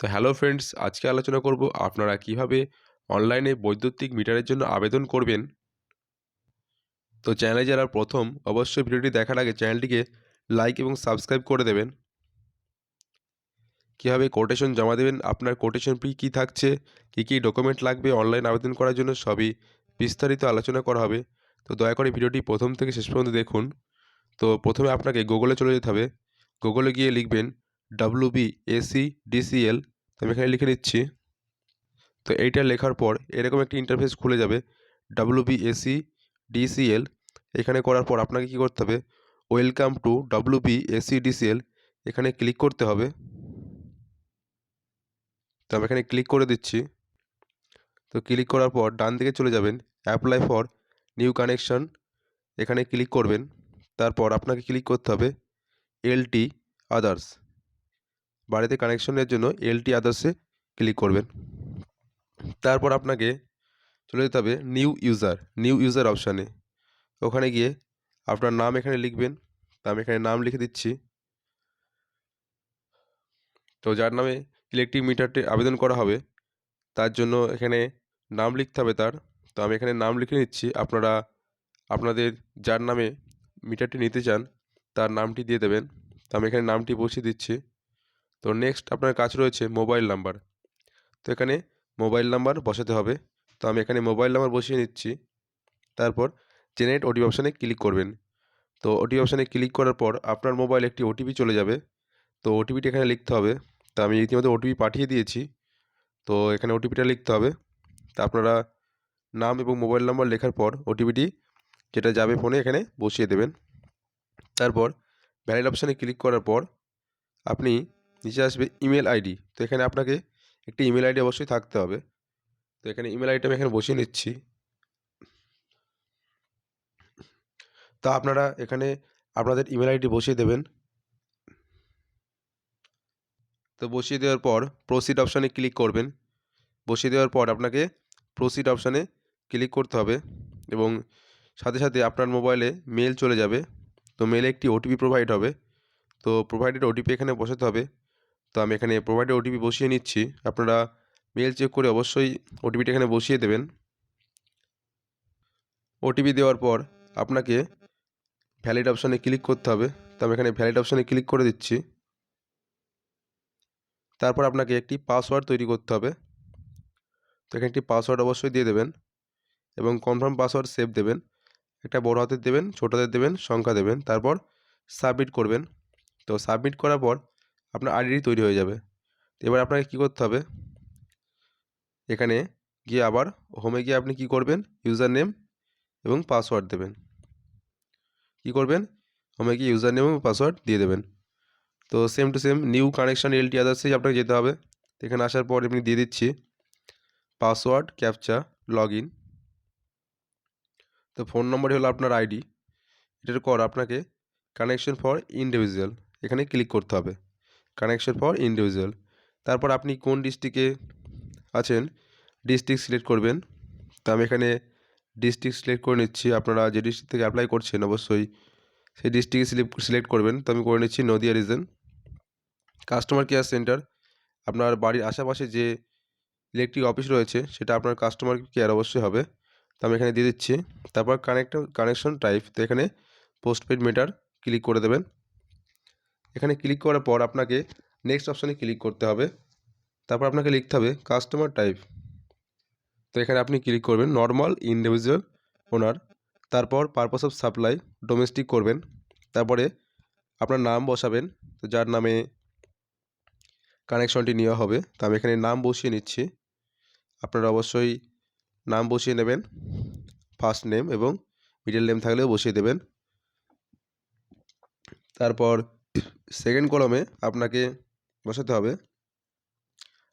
তো hello friends, আজকে আলোচনা করব আপনারা কিভাবে অনলাইনে বৈদ্যুতিক মিটারের জন্য আবেদন করবেন। তো চ্যানেলে যারা প্রথম, অবশ্যই ভিডিওটি দেখার আগে চ্যানেলটিকে লাইক এবং সাবস্ক্রাইব করে দেবেন। কীভাবে কোটেশন জমা দেবেন, আপনার কোটেশন ফি কী থাকছে, কী ডকুমেন্ট লাগবে অনলাইন আবেদন করার জন্য, সবই বিস্তারিত আলোচনা করা হবে। তো দয়া করে ভিডিওটি প্রথম থেকে শেষ পর্যন্ত দেখুন। তো প্রথমে আপনাকে গুগলে চলে যেতে হবে। গুগলে গিয়ে লিখবেন WBACDCL। তো আমি এখানে লিখে নিচ্ছি। তো এইটা লেখার পর এরকম একটি ইন্টারফেস খুলে যাবে, WBACDCL। এখানে করার পর আপনাকে কী করতে হবে, ওয়েলকাম টু WBACDCL এখানে ক্লিক করতে হবে। তো আমি এখানে ক্লিক করে দিচ্ছি। তো ক্লিক করার পর ডান দিকে চলে যাবেন, অ্যাপ্লাই ফর নিউ কানেকশন এখানে ক্লিক করবেন। তারপর আপনাকে ক্লিক করতে হবে LT আদার্স, বাড়িতে কানেকশনের জন্য LT আদার্সে ক্লিক করবেন। তারপর আপনাকে চলে যেতে হবে নিউ ইউজার অপশানে। ওখানে গিয়ে আপনার নাম এখানে লিখবেন। তো আমি এখানে নাম লিখে দিচ্ছি। তো যার নামে ইলেকট্রিক মিটারটি আবেদন করা হবে তার জন্য এখানে নাম লিখতে হবে তার। তো আমি এখানে নাম লিখে নিচ্ছি। আপনারা আপনাদের যার নামে মিটারটি নিতে চান তার নামটি দিয়ে দেবেন। তো আমি এখানে নামটি বসিয়ে দিচ্ছি। তো নেক্সট আপনার কাজ রয়েছে মোবাইল নাম্বার। তো এখানে মোবাইল নাম্বার বসাতে হবে। তো আমি এখানে মোবাইল নাম্বার বসিয়ে নিচ্ছি। তারপর জেনারেট ওটিপি অপশানে ক্লিক করবেন। তো ওটিপি অপশানে ক্লিক করার পর আপনার মোবাইলে একটি ওটিপি চলে যাবে। তো ওটিপিটা এখানে লিখতে হবে। তো আমি ইতিমধ্যে ওটিপি পাঠিয়ে দিয়েছি। তো এখানে ওটিপিটা লিখতে হবে। তা আপনারা নাম এবং মোবাইল নাম্বার লেখার পর ওটিপিটি যেটা যাবে ফোনে এখানে বসিয়ে দেবেন। তারপর ভ্যালিড অপশানে ক্লিক করার পর আপনি নিচে আসবে ইমেল আইডি। তো এখানে আপনাকে একটি ইমেল আইডি অবশ্যই থাকতে হবে। তো এখানে ইমেল আইডিটা আমি এখানে বসিয়ে নিচ্ছি। তো আপনারা এখানে আপনাদের ইমেল আইডি বসিয়ে দেবেন। তো বসিয়ে দেওয়ার পর প্রসিড অপশানে ক্লিক করবেন। বসিয়ে দেওয়ার পর আপনাকে প্রসিড অপশানে ক্লিক করতে হবে এবং সাথে সাথে আপনার মোবাইলে মেল চলে যাবে। তো মেলে একটি ওটিপি প্রোভাইড হবে। তো প্রোভাইডেড ওটিপি এখানে বসাতে হবে। তো আমি এখানে প্রোভাইডেড ওটিপি বসিয়ে নিচ্ছি। আপনারা মেল চেক করে অবশ্যই ওটিপিটা এখানে বসিয়ে দেবেন। ওটিপি দেওয়ার পর আপনাকে ভ্যালিড অপশানে ক্লিক করতে হবে। তো আমি এখানে ভ্যালিড অপশানে ক্লিক করে দিচ্ছি। তারপর আপনাকে একটি পাসওয়ার্ড তৈরি করতে হবে। তো এখানে একটি পাসওয়ার্ড অবশ্যই দিয়ে দেবেন এবং কনফার্ম পাসওয়ার্ড সেভ দেবেন। একটা বড় হাতের দেবেন, ছোট হাতের দেবেন, সংখ্যা দেবেন। তারপর সাবমিট করবেন। তো সাবমিট করার পর আপনার আইডি তৈরি হয়ে যাবে। তো এবার আপনাকে কী করতে হবে, এখানে গিয়ে আবার হোমে গিয়ে আপনি কী করবেন, ইউজার নেম এবং পাসওয়ার্ড দেবেন। কী করবেন, হোমে গিয়ে ইউজার নেম এবং পাসওয়ার্ড দিয়ে দেবেন। তো same to same new connection LT আদার্সেই আপনাকে যেতে হবে। এখানে আসার পর আমি দিয়ে দিচ্ছি পাসওয়ার্ড, ক্যাপচা, লগ ইন। তো ফোন নম্বরই হলো আপনার আইডি। এটার পর আপনাকে কানেকশন ফর ইন্ডিভিজুয়াল এখানে ক্লিক করতে হবে। Connection for individual. তারপর আপনি কোন ডিস্ট্রিক্টে আছেন ডিস্ট্রিক্ট সিলেক্ট করবেন। তো আমি এখানে ডিস্ট্রিক্ট সিলেক্ট করে নিচ্ছি। আপনারা যে ডিস্ট্রিক্ট থেকে অ্যাপ্লাই করছেন অবশ্যই সেই ডিস্ট্রিক্টে সিলেক্ট করবেন। তো আমি করে নিচ্ছি Nadia reason. Customer care centre, আপনার বাড়ির আশেপাশে যে ইলেকট্রিক অফিস রয়েছে সেটা আপনার কাস্টমার কেয়ার অবশ্যই হবে। তো আমি এখানে দিয়ে দিচ্ছি। তারপর কানেকশন টাইপ, তো এখানে পোস্টপেড মিটার ক্লিক করে দেবেন। এখানে ক্লিক করার পর আপনাকে নেক্সট অপশানে ক্লিক করতে হবে। তারপর আপনাকে লিখতে হবে কাস্টমার টাইপ। তো এখানে আপনি ক্লিক করবেন নর্মাল, ইন্ডিভিজুয়াল, ওনার। তারপর পারপাস অফ সাপ্লাই ডোমেস্টিক করবেন। তারপরে আপনার নাম বসাবেন, তো যার নামে কানেকশনটি নেওয়া হবে। তো আমি এখানে নাম বসিয়ে নিচ্ছি। আপনারা অবশ্যই নাম বসিয়ে নেবেন, ফার্স্ট নেম এবং মিডল নেম থাকলেও বসিয়ে দেবেন। তারপর সেকেন্ড কলমে আপনাকে বসাতে হবে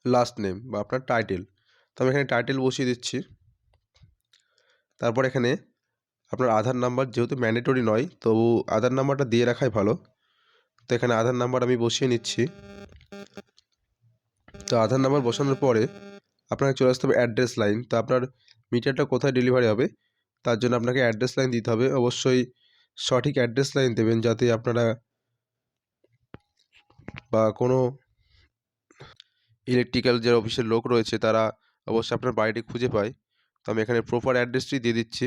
লাস্ট নেম বা আপনার টাইটেল। তো আমি এখানে টাইটেল বসিয়ে দিচ্ছি। তারপর এখানে আপনার আধার নাম্বার যেহেতু ম্যান্ডেটরি নয়, তবু আধার নাম্বারটা দিয়ে রাখাই ভালো। তো এখানে আধার নাম্বার আমি বসিয়ে নিচ্ছি। তো আধার নাম্বার বসানোর পরে আপনাকে চলে আসতে হবে অ্যাড্রেস লাইন। তো আপনার মিটারটা কোথায় ডেলিভারি হবে তার জন্য আপনাকে অ্যাড্রেস লাইন দিতে হবে। অবশ্যই সঠিক অ্যাড্রেস লাইন দেবেন যাতে আপনারা বা কোনো ইলেকট্রিক্যাল যে অফিসের লোক রয়েছে তারা অবশ্যই আপনার বাড়িটি খুঁজে পায়। তো আমি এখানে প্রপার অ্যাড্রেসটি দিয়ে দিচ্ছি।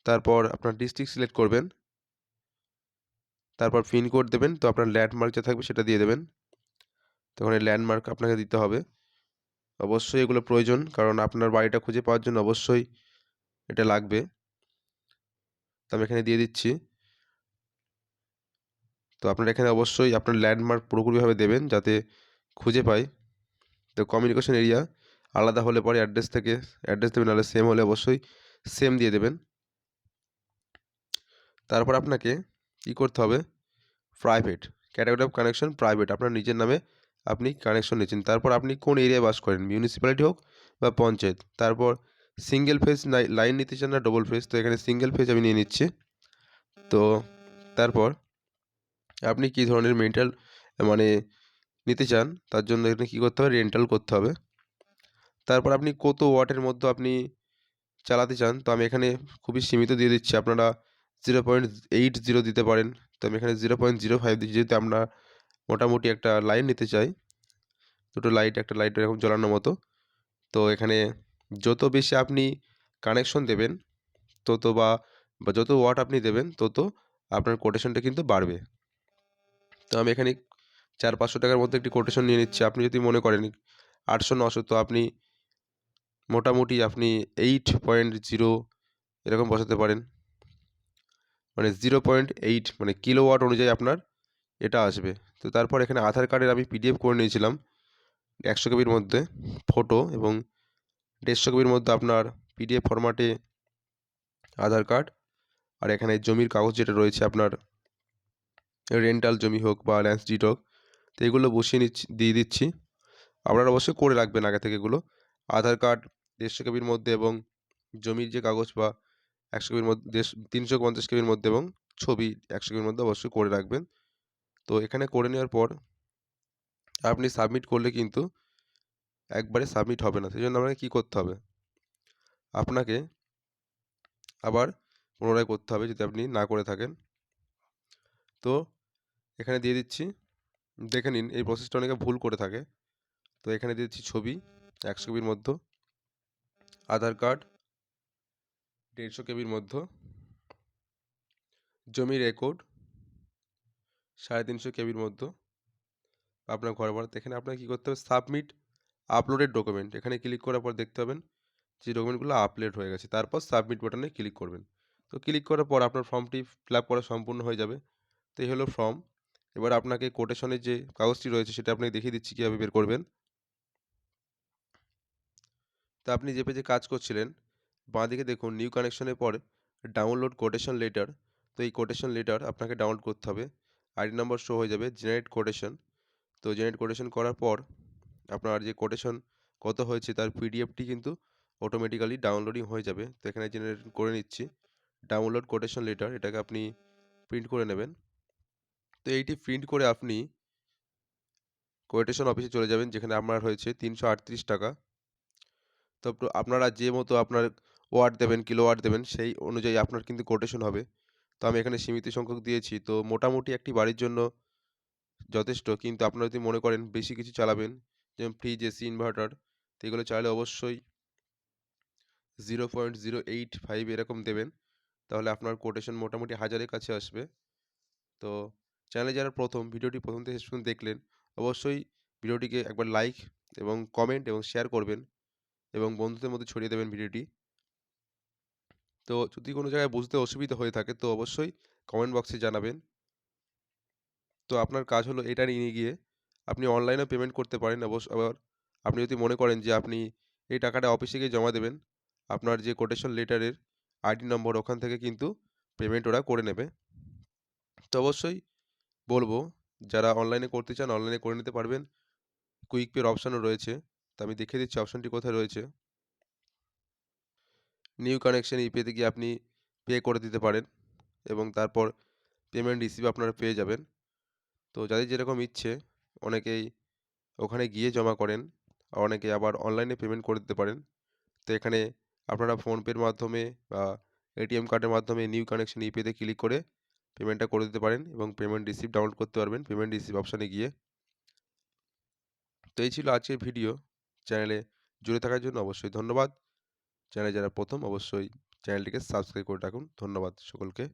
তারপর আপনার ডিস্ট্রিক্ট সিলেক্ট করবেন, তারপর পিনকোড দেবেন। তো আপনার ল্যান্ডমার্ক যা থাকবে সেটা দিয়ে দেবেন। তো ওখানে ল্যান্ডমার্ক আপনাকে দিতে হবে। অবশ্যই এগুলো প্রয়োজন, কারণ আপনার বাড়িটা খুঁজে পাওয়ার জন্য অবশ্যই এটা লাগবে। তো আমি এখানে দিয়ে দিচ্ছি। তো আপনার এখানে অবশ্যই আপনার ল্যান্ডমার্ক পুরোপুরিভাবে দেবেন যাতে খুঁজে পায়। তো কমিউনিকেশন এরিয়া আলাদা হলে পরে অ্যাড্রেস থেকে অ্যাড্রেস দেবেন, নাহলে সেম হলে অবশ্যই সেম দিয়ে দেবেন। তারপর আপনাকে কী করতে হবে, private category of connection private, আপনার নিজের নামে আপনি কানেকশন নিচ্ছেন। তারপর আপনি কোন এরিয়ায় বাস করেন, মিউনিসিপ্যালিটি হোক বা পঞ্চায়েত। তারপর সিঙ্গেল ফেজ লাইন নিতে চান না ডবল ফেজ, তো এখানে সিঙ্গেল ফেজ আমি নিয়ে নিচ্ছি। তো তারপর আপনি কী ধরনের মেন্টাল মানে নিতে চান, তার জন্য এখানে কী করতে হবে, রেন্টাল করতে হবে। তারপর আপনি কত ওয়াটের মধ্যে আপনি চালাতে চান, তো আমি এখানে খুবই সীমিত দিয়ে দিচ্ছি। আপনারা 0.80 দিতে পারেন। তো আমি এখানে 0.05 দিচ্ছি, যেহেতু আমরা মোটামুটি একটা লাইন নিতে চাই, দুটো লাইট একটা লাইট এরকম জ্বলানোর মতো। তো এখানে যত বেশি আপনি কানেকশন দেবেন তত বা যত ওয়াট আপনি দেবেন তত আপনার কোটেশনটা কিন্তু বাড়বে। তো আমি এখানে 400-500 টাকার মধ্যে একটি কোটেশন নিয়ে নিচ্ছি। আপনি যদি মনে করেন 800-900, তো আপনি মোটামুটি আপনি 8.0 এরকম বসাতে পারেন। মানে 0.8 মানে কিলোওয়াট অনুযায়ী আপনার এটা আসবে। তো তারপর এখানে আধার কার্ডের আমি পিডিএফ করে নিয়েছিলাম 100 কেবির মধ্যে ফটো, এবং 150 কেবির মধ্যে আপনার পিডিএফ ফরম্যাটে আধার কার্ড। আর এখানে জমির কাগজ যেটা রয়েছে আপনার রেন্টাল জমি হোক বা ল্যান্ড ডিড হোক, তো এগুলো বসিয়ে দিয়ে দিচ্ছি। আপনারা অবশ্যই করে রাখবেন আগে থেকে এগুলো। আধার কার্ড 150 কেবির মধ্যে, এবং জমির যে কাগজ বা 100 কেবির মধ্যে 350 কেবির মধ্যে, এবং ছবি 100 কেবির মধ্যে অবশ্যই করে রাখবেন। তো এখানে করে নেওয়ার পর আপনি সাবমিট করলে কিন্তু একবারে সাবমিট হবে না। সেজন্য আপনাকে কী করতে হবে, আপনাকে আবার পুনরায় করতে হবে যদি আপনি না করে থাকেন। তো এখানে দিয়ে দিচ্ছি, দেখে নিন এই প্রসেসটা অনেকে ভুল করে থাকে। তো এখানে দিয়ে দিচ্ছি ছবি 100 কেবির মধ্যে, আধার কার্ড 150 কেবির মধ্যে, জমি রেকর্ড 350 কেবির মধ্যে, আপনার ঘর ভাড়াতে। এখানে আপনাকে কী করতে হবে, সাবমিট আপলোডেড ডকুমেন্ট, এখানে ক্লিক করার পর দেখতে পাবেন যে ডকুমেন্টগুলো আপলোড হয়ে গেছে। তারপর সাবমিট বাটনে ক্লিক করবেন। তো ক্লিক করার পর আপনার ফর্মটি ফিল আপ করা সম্পূর্ণ হয়ে যাবে। তো এই হলো ফর্ম। এবার আপনাকে কোটেশনের যে কাগজটি রয়েছে সেটা আপনাকে দেখিয়ে দিচ্ছি কীভাবে বের করবেন। তো আপনি যে পেজে কাজ করছিলেন বাঁদিকে দেখুন নিউ কানেকশনের পর ডাউনলোড কোটেশন লেটার। তো এই কোটেশন লেটার আপনাকে ডাউনলোড করতে হবে। আইডি নম্বর শো হয়ে যাবে, জেনারেট কোটেশন। তো জেনারেট কোটেশন করার পর আপনার যে কোটেশন কত হয়েছে তার পিডিএফটি কিন্তু অটোমেটিক্যালি ডাউনলোডিং হয়ে যাবে। তো এখানে জেনারেট করে নিচ্ছি ডাউনলোড কোটেশন লেটার, এটাকে আপনি প্রিন্ট করে নেবেন। তো এইটি প্রিন্ট করে আপনি কোটেশন অফিসে চলে যাবেন, যেখানে আপনার হয়েছে 338 টাকা। তো আপনারা যে মতো আপনার ওয়াট দেবেন, কিলোওয়াট দেবেন, সেই অনুযায়ী আপনার কিন্তু কোটেশন হবে। তো আমি এখানে সীমিত সংখ্যক দিয়েছি। তো মোটামুটি একটি বাড়ির জন্য যথেষ্ট। কিন্তু আপনারা যদি মনে করেন বেশি কিছু চালাবেন, যেমন ফ্রিজ, এসি, ইনভার্টার, তো এগুলো চাইলে অবশ্যই 0.085 এরকম দেবেন। তাহলে আপনার কোটেশন মোটামুটি 1000-এর কাছে আসবে। তো চ্যানেলে যারা ভিডিওটি প্রথম থেকে শেষ পর্যন্ত দেখলেন, অবশ্যই ভিডিওটিকে একবার লাইক এবং কমেন্ট এবং শেয়ার করবেন, এবং বন্ধুদের মধ্যে ছড়িয়ে দেবেন ভিডিওটি। তো যদি কোনো জায়গায় বুঝতে অসুবিধা হয়ে থাকে তো অবশ্যই কমেন্ট বক্সে জানাবেন। তো আপনার কাজ হলো এটা নিয়ে গিয়ে আপনি অনলাইনেও পেমেন্ট করতে পারেন। আবার আপনি যদি মনে করেন যে আপনি এই টাকাটা অফিসে গিয়ে জমা দেবেন, আপনার যে কোটেশন লেটারের আইডি নম্বর ওখান থেকে কিন্তু পেমেন্ট ওরা করে নেবে। তো অবশ্যই বলবো যারা অনলাইনে করতে চান অনলাইনে করে নিতে পারবেন। কুইক পের অপশানও রয়েছে। তো আমি দেখিয়ে দিচ্ছি অপশানটি কোথায় রয়েছে। নিউ কানেকশন ইউপিআইতে গিয়ে আপনি পে করে দিতে পারেন, এবং তারপর পেমেন্ট রিসিভ আপনারা পেয়ে যাবেন। তো যাদের যেরকম ইচ্ছে অনেকেই ওখানে গিয়ে জমা করেন, অনেকে আবার অনলাইনে পেমেন্ট করে দিতে পারেন। তো এখানে আপনারা ফোনপের মাধ্যমে বা এটিএম কার্ডের মাধ্যমে নিউ কানেকশন ইউপিআইতে ক্লিক করে পেমেন্টটা করে দিতে পারেন এবং পেমেন্ট রিসিপ্ট ডাউনলোড করতে পারবেন পেমেন্ট রিসিপ্ট অপশানে গিয়ে। তো এই ছিল আজকের ভিডিও। চ্যানেলে জুড়ে থাকার জন্য অবশ্যই ধন্যবাদ। চ্যানেলে যারা প্রথম অবশ্যই চ্যানেলটিকে সাবস্ক্রাইব করে রাখুন। ধন্যবাদ সকলকে।